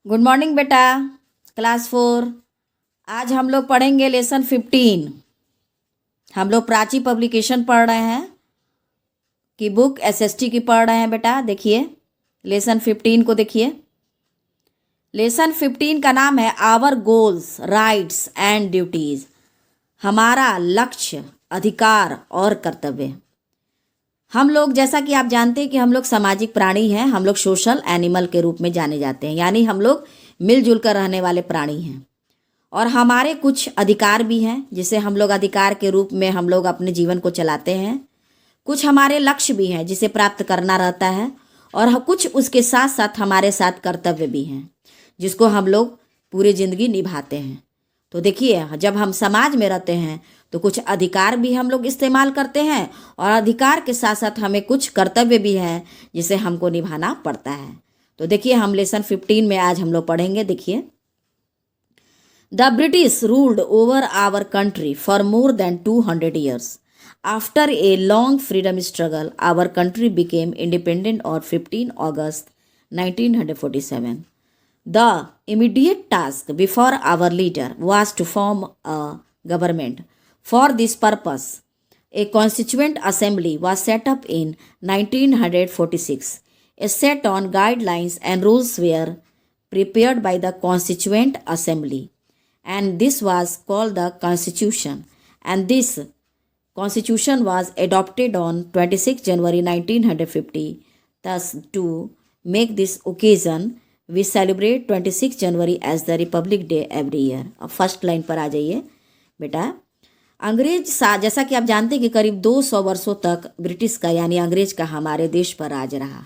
Good morning बेटा। Class 4। आज हम लोग पढ़ेंगे लेसन 15। हम लोग प्राची पब्लिकेशन पढ़ रहे हैं की बुक एसएसटी की पढ़ रहे हैं बेटा। देखिए लेसन 15 को देखिए। लेसन 15 का नाम है our goals rights and duties. हमारा लक्ष्य, अधिकार और कर्तव्य। हम लोग, जैसा कि आप जानते हैं कि हम लोग सामाजिक प्राणी हैं, हम लोग सोशल एनिमल के रूप में जाने जाते हैं, यानी हम लोग मिलजुल कर रहने वाले प्राणी हैं। और हमारे कुछ अधिकार भी हैं, जिसे हम लोग अधिकार के रूप में हम लोग अपने जीवन को चलाते हैं। कुछ हमारे लक्ष्य भी हैं जिसे प्राप्त करना रहता है, और कुछ उसके साथ साथ हमारे साथ कर्तव्य भी हैं जिसको हम लोग पूरी ज़िंदगी निभाते हैं। तो देखिए, जब हम समाज में रहते हैं तो कुछ अधिकार भी हम लोग इस्तेमाल करते हैं, और अधिकार के साथ साथ हमें कुछ कर्तव्य भी हैं जिसे हमको निभाना पड़ता है। तो देखिए, हम लेसन 15 में आज हम लोग पढ़ेंगे। देखिए, the British ruled over our country for more than 200 years. After a long freedom struggle, our country became independent on 15 August 1947. The immediate task before our leader was to form a government. For this purpose, a constituent assembly was set up in 1946. A set on guidelines and rules were prepared by the Constituent Assembly, and this was called the Constitution. And this Constitution was adopted on 26 January 1950. Thus, to make this occasion, we celebrate 26 January as the republic day every year. अब first line पर आ जाइए बेटा। जैसा कि आप जानते हैं कि करीब 200 वर्षों तक ब्रिटिश का यानी अंग्रेज का हमारे देश पर राज रहा।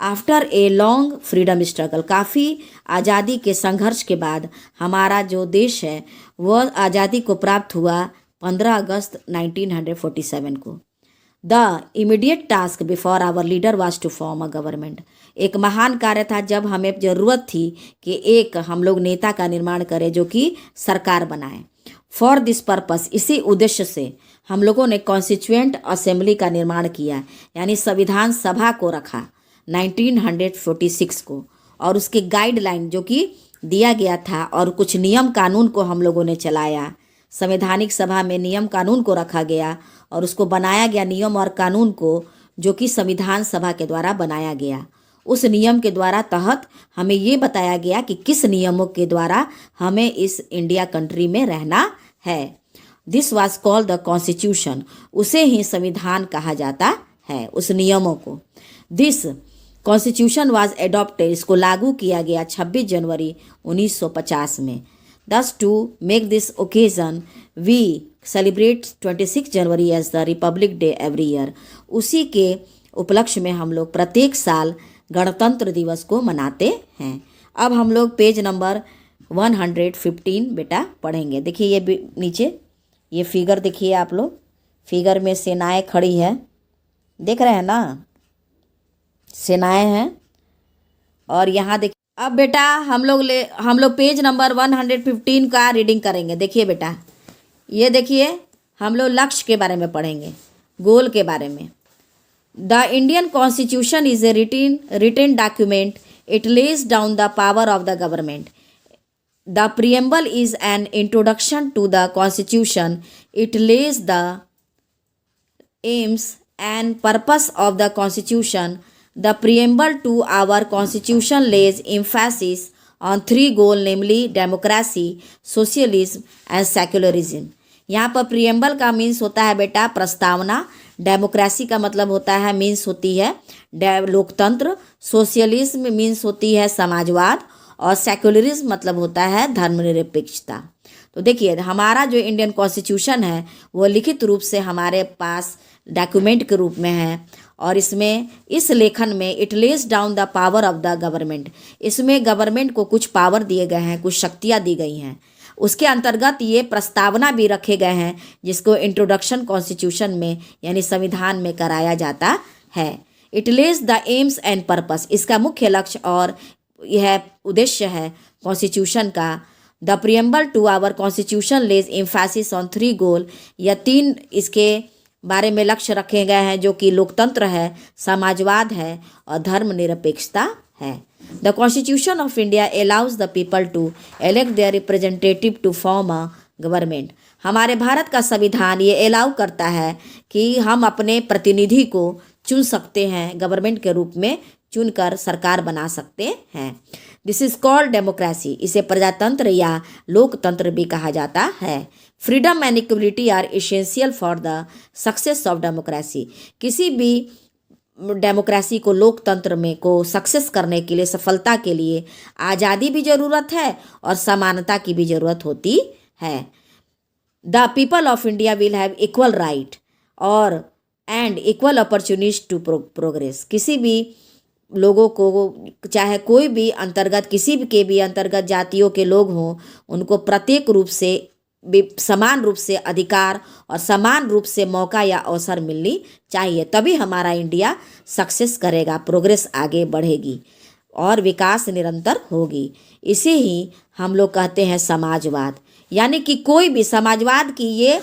After a long freedom struggle, काफ़ी आज़ादी के संघर्ष के बाद हमारा जो देश है वह आज़ादी को प्राप्त हुआ 15 अगस्त 1947 को। The immediate task before our leader was to form a government. एक महान कार्य था जब हमें ज़रूरत थी कि एक हम लोग नेता का निर्माण करें जो कि सरकार बनाए। फॉर दिस पर्पस, इसी उद्देश्य से हम लोगों ने कॉन्स्टिट्यूएंट असेंबली का निर्माण किया, यानी संविधान सभा को रखा 1946 को, और उसके गाइडलाइन जो कि दिया गया था और कुछ नियम कानून को हम लोगों ने चलाया। संवैधानिक सभा में नियम कानून को रखा गया और उसको बनाया गया नियम और कानून को जो कि संविधान सभा के द्वारा बनाया गया। उस नियम के द्वारा तहत हमें ये बताया गया कि किस नियमों के द्वारा हमें इस इंडिया कंट्री में रहना है। This was called the constitution. उसे ही संविधान कहा जाता है, उस नियमों को। दिस कॉन्स्टिट्यूशन वाज एडॉप्टेड, इसको लागू किया गया 26 जनवरी 1950 में। Thus, to make this occasion, we celebrate 26 January as the Republic Day every year. उसी के उपलक्ष्य में हम लोग प्रत्येक साल गणतंत्र दिवस को मनाते हैं। अब हम लोग पेज नंबर 115 बेटा पढ़ेंगे। देखिए, ये नीचे ये फिगर देखिए आप लोग। फिगर में सेनाएं खड़ी है, देख रहे हैं ना, सेनाएं हैं। और यहाँ देखिए, अब बेटा हम लोग पेज नंबर 115 का रीडिंग करेंगे। देखिए बेटा, ये देखिए, हम लोग लक्ष्य के बारे में पढ़ेंगे, गोल के बारे में। The Indian constitution is a written document. It lays down the power of the government. The preamble is an introduction to the constitution. It lays the aims and purpose of the constitution. The preamble to our constitution lays emphasis on 3 goals, namely democracy, socialism and secularism. यहाँ पर preamble का means होता है बेटा प्रस्तावना, democracy का मतलब होता है मीन्स होती है लोकतंत्र, सोशलिज्म मीन्स होती है समाजवाद, और सेक्युलरिज्म मतलब होता है धर्मनिरपेक्षता। तो देखिए, हमारा जो इंडियन कॉन्स्टिट्यूशन है वो लिखित रूप से हमारे पास डॉक्यूमेंट के रूप में है, और इसमें इस लेखन में it lays down the power of the government, इसमें गवर्नमेंट को कुछ पावर दिए गए हैं, कुछ शक्तियाँ दी गई हैं। उसके अंतर्गत ये प्रस्तावना भी रखे गए हैं जिसको इंट्रोडक्शन कॉन्स्टिट्यूशन में यानी संविधान में कराया जाता है। It lays the aims and purpose, इसका मुख्य लक्ष्य और यह उद्देश्य है कॉन्स्टिट्यूशन का। The preamble to our constitution lays emphasis on 3 goal, यह 3 इसके बारे में लक्ष्य रखे गए हैं जो कि लोकतंत्र है, समाजवाद है और धर्मनिरपेक्षता है। The constitution of India allows the people to elect their representative to form a government. हमारे भारत का संविधान ये अलाउ करता है कि हम अपने प्रतिनिधि को चुन सकते हैं, गवर्नमेंट के रूप में चुनकर सरकार बना सकते हैं। This is called democracy. इसे प्रजातंत्र या लोकतंत्र भी कहा जाता है। Freedom and equality are essential for the success of democracy. किसी भी डेमोक्रेसी को, लोकतंत्र में को सक्सेस करने के लिए, सफलता के लिए आज़ादी भी ज़रूरत है और समानता की भी ज़रूरत होती है। The people of India will have equal right और and equal opportunities to progress. किसी भी लोगों को, चाहे कोई भी अंतर्गत, किसी भी के भी अंतर्गत जातियों के लोग हों, उनको प्रत्येक रूप से समान रूप से अधिकार और समान रूप से मौका या अवसर मिलनी चाहिए। तभी हमारा इंडिया सक्सेस करेगा, प्रोग्रेस आगे बढ़ेगी और विकास निरंतर होगी। इसे ही हम लोग कहते हैं समाजवाद। यानी कि कोई भी समाजवाद की ये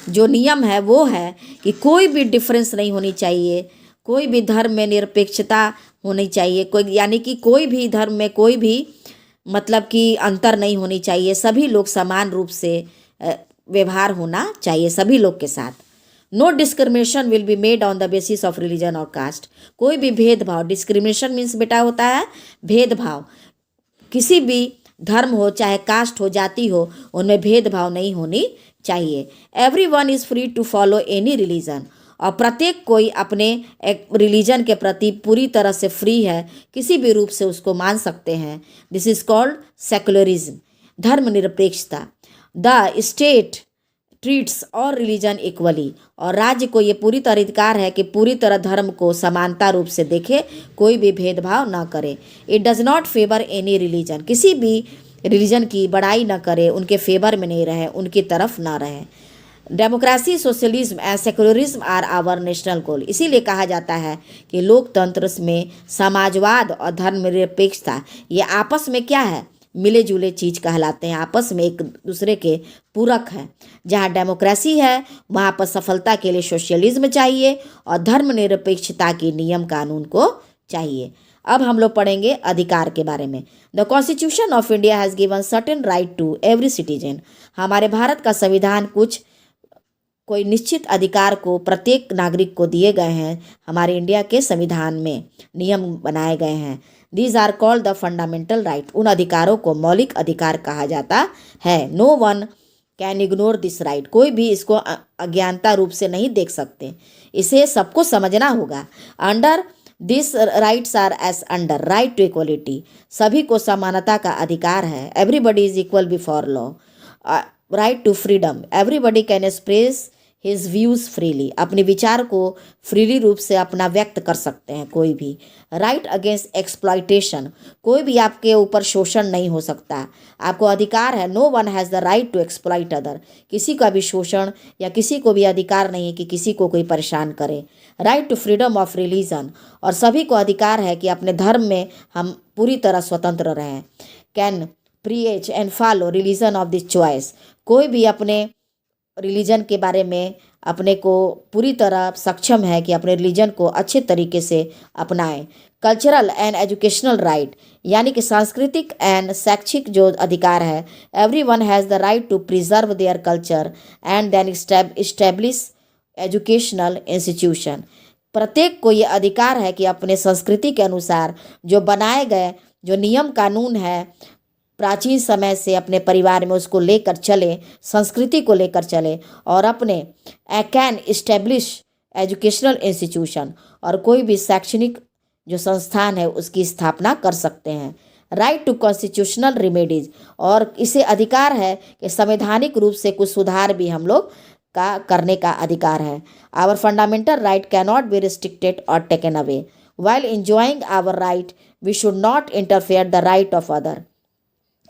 जो नियम है वो है कि कोई भी डिफरेंस नहीं होनी चाहिए, कोई भी धर्म में निरपेक्षता होनी चाहिए, कोई यानी कि कोई भी धर्म में कोई भी मतलब कि अंतर नहीं होनी चाहिए। सभी लोग समान रूप से व्यवहार होना चाहिए सभी लोग के साथ। No discrimination will be made on the basis of religion और कास्ट। कोई भी भेदभाव, डिस्क्रिमिनेशन मीन्स बेटा होता है भेदभाव, किसी भी धर्म हो, चाहे कास्ट हो, जाति हो, उनमें भेदभाव नहीं होनी चाहिए। Everyone is free to follow any religion. और प्रत्येक कोई अपने एक रिलीजन के प्रति पूरी तरह से फ्री है, किसी भी रूप से उसको मान सकते हैं। दिस इज कॉल्ड सेक्युलरिज्म, धर्मनिरपेक्षता। द स्टेट ट्रीट्स और रिलीजन इक्वली। और राज्य को ये पूरी तरह अधिकार है कि पूरी तरह धर्म को समानता रूप से देखे, कोई भी भेदभाव ना करे। It does not favour any religion. किसी भी रिलीजन की बड़ाई ना करे, उनके फेवर में नहीं रहे, उनकी तरफ ना रहे। Democracy, socialism and secularism are our national goal. इसीलिए कहा जाता है कि लोकतंत्र में समाजवाद और धर्मनिरपेक्षता ये आपस में क्या है, मिले जुले चीज़ कहलाते हैं, आपस में एक दूसरे के पूरक हैं। जहाँ डेमोक्रेसी है वहाँ पर सफलता के लिए सोशलिज्म चाहिए और धर्मनिरपेक्षता की नियम कानून को चाहिए। अब हम लोग पढ़ेंगे अधिकार के बारे में। The constitution of India has given certain right to every citizen. हमारे भारत का संविधान कुछ कोई निश्चित अधिकार को प्रत्येक नागरिक को दिए गए हैं। हमारे इंडिया के संविधान में नियम बनाए गए हैं। These are called the fundamental right. उन अधिकारों को मौलिक अधिकार कहा जाता है। No one can ignore this right. कोई भी इसको अज्ञानता रूप से नहीं देख सकते, इसे सबको समझना होगा। Under this rights are as under right to equality. सभी को समानता का अधिकार है। Everybody is equal before law. Right to freedom. Everybody can express his views freely. अपने विचार को फ्रीली रूप से अपना व्यक्त कर सकते हैं कोई भी। Right against exploitation. कोई भी आपके ऊपर शोषण नहीं हो सकता, आपको अधिकार है। No one has the right to exploit other. किसी का भी शोषण या किसी को भी अधिकार नहीं है कि किसी को कोई परेशान करे। Right to freedom of religion. और सभी को अधिकार है कि अपने धर्म में हम पूरी तरह स्वतंत्र रहें। Can preach and follow religion of this choice. कोई भी अपने रिलीजन के बारे में अपने को पूरी तरह सक्षम है कि अपने रिलीजन को अच्छे तरीके से अपनाएं। कल्चरल एंड एजुकेशनल राइट, यानी कि सांस्कृतिक एंड शैक्षिक जो अधिकार है। Everyone has the right to preserve their culture and then establish educational institution. प्रत्येक को ये अधिकार है कि अपने संस्कृति के अनुसार जो बनाए गए जो नियम कानून है प्राचीन समय से अपने परिवार में उसको लेकर चले, संस्कृति को लेकर चले और अपने कैन इस्टेब्लिश एजुकेशनल इंस्टीट्यूशन। और कोई भी शैक्षणिक जो संस्थान है उसकी स्थापना कर सकते हैं। Right to constitutional remedies. और इसे अधिकार है कि संवैधानिक रूप से कुछ सुधार भी हम लोग का करने का अधिकार है। Our fundamental right can not be restricted और taken away. While enjoying our right we should not interfere the right of other.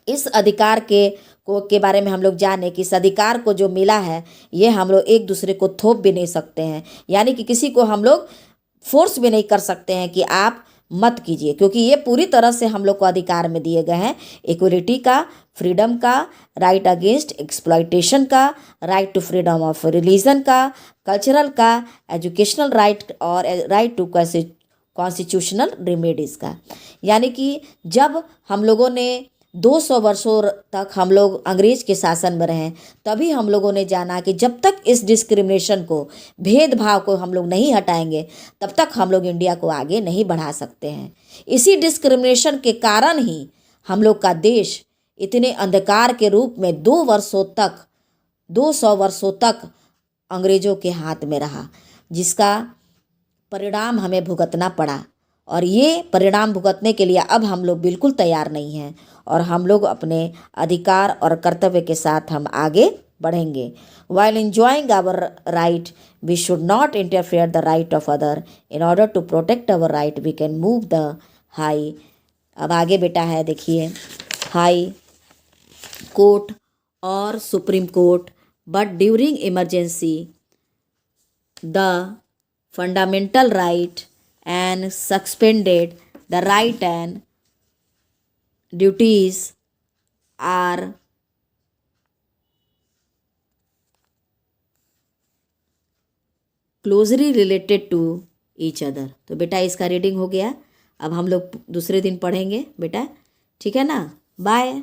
इस अधिकार के बारे में हम लोग जाने कि इस अधिकार को जो मिला है ये हम लोग एक दूसरे को थोप भी नहीं सकते हैं, यानी कि किसी को हम लोग फोर्स भी नहीं कर सकते हैं कि आप मत कीजिए, क्योंकि ये पूरी तरह से हम लोग को अधिकार में दिए गए हैं। इक्वलिटी का, फ्रीडम का, राइट अगेंस्ट एक्सप्लॉयटेशन का, right to freedom of religion का, कल्चरल का, एजुकेशनल राइट और राइट टू कॉन्स्टिट्यूशनल रेमेडीज़ का। यानी कि जब हम लोगों ने 200 वर्षों तक हम लोग अंग्रेज के शासन में रहे, तभी हम लोगों ने जाना कि जब तक इस डिस्क्रिमिनेशन को, भेदभाव को हम लोग नहीं हटाएंगे, तब तक हम लोग इंडिया को आगे नहीं बढ़ा सकते हैं। इसी डिस्क्रिमिनेशन के कारण ही हम लोग का देश इतने अंधकार के रूप में 200 वर्षों तक अंग्रेजों के हाथ में रहा, जिसका परिणाम हमें भुगतना पड़ा। और ये परिणाम भुगतने के लिए अब हम लोग बिल्कुल तैयार नहीं हैं, और हम लोग अपने अधिकार और कर्तव्य के साथ हम आगे बढ़ेंगे। While enjoying our right, we should not interfere the right of other. In order to protect our right, we can move the high. अब आगे बेटा है, देखिए, हाई कोर्ट और supreme court, but during emergency, the fundamental right and suspended the right and duties are closely related to each other. तो बेटा इसका reading हो गया। अब हम लोग दूसरे दिन पढ़ेंगे बेटा, ठीक है ना। बाय।